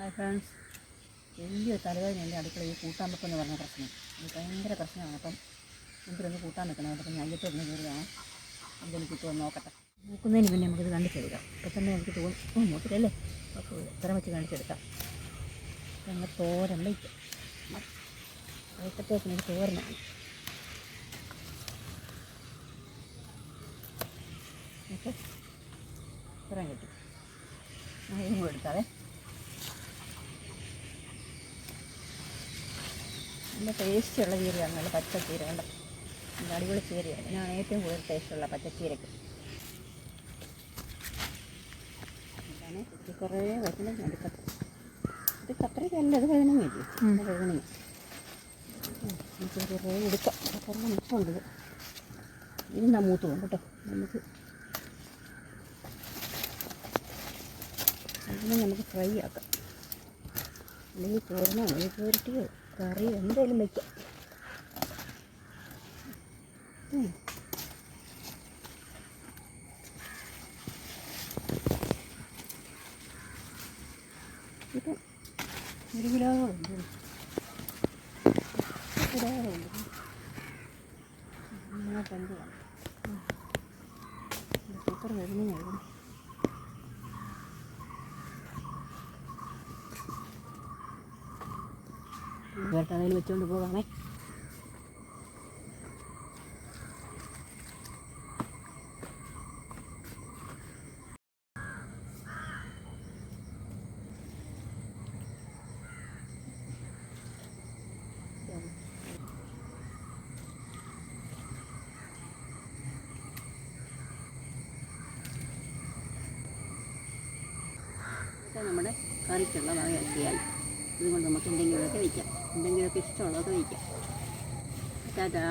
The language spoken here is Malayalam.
ഹായ് ഫ്രണ്ട്സ്, വലിയൊരു തലവേദന എൻ്റെ അടുക്കളയിൽ കൂട്ടാൻ വെക്കുമെന്ന് പറഞ്ഞ പ്രശ്നം. അത് ഭയങ്കര പ്രശ്നമാണ്. അപ്പം എന്തിനൊന്ന് കൂട്ടാൻ വെക്കണം. അപ്പം ഞാൻ അയ്യത്തൊന്ന് കയറിയാണ് എന്തെങ്കിലും കിട്ടുമെന്ന് നോക്കട്ടെ. നോക്കുന്നതിന് പിന്നെ നമുക്കിത് കാണിച്ചെടുക്കാം. ഇപ്പം തന്നെ എനിക്ക് തോന്നും നോക്കിട്ടല്ലേ അപ്പോൾ ഇത്രയും വെച്ച് കാണിച്ചെടുക്കാം. ഞങ്ങൾ തോരൻ വയ്ക്കാം. വൈകിട്ടത്തേക്ക് എനിക്ക് തോരനാണ്. ഓക്കെ, ഇത്രയും കിട്ടും. ഇതും കൂടെ എടുത്താവേ. നല്ല ടേസ്റ്റുള്ള ചീരയാണ്, നല്ല പച്ചച്ചീര. കണ്ട നല്ല അടിപൊളി ചീരയാണ്. ഇതിനാണ് ഏറ്റവും കൂടുതൽ ടേസ്റ്റുള്ള പച്ചച്ചീരയ്ക്ക്. എന്താണ് ഇത് കുറേ വരണം എടുക്കട്ടെ. ഇത് കത്രയ്ക്കല്ല, ഇത് വേണമെന്നില്ലേ, നല്ല വേണമെങ്കിൽ നമുക്ക് കുറേ എടുക്കാം. കുറേ മിച്ചമുണ്ട്. ഇത് മൂത്ത് പോകും കേട്ടോ. നമുക്ക് ഫ്രൈ ആക്കാം. അല്ലെങ്കിൽ തോരനോ പുരട്ടിയോ കറി എന്തായാലും വയ്ക്കാം. ഇപ്പം 1 കിലോയുണ്ട്. സൂപ്പർ വരുന്നതായിരുന്നു. വേട്ടയിൽ വെച്ചുകൊണ്ട് പോകാമേ. നമ്മുടെ കറിക്കുള്ള വകയാക്കിയാൽ ഇതുകൊണ്ട് നമുക്ക് എന്തെങ്കിലുമൊക്കെ വയ്ക്കാം. എന്തെങ്കിലുമൊക്കെ ഇഷ്ടമുള്ളതൊക്കെ വയ്ക്കാം. ടാറ്റാ.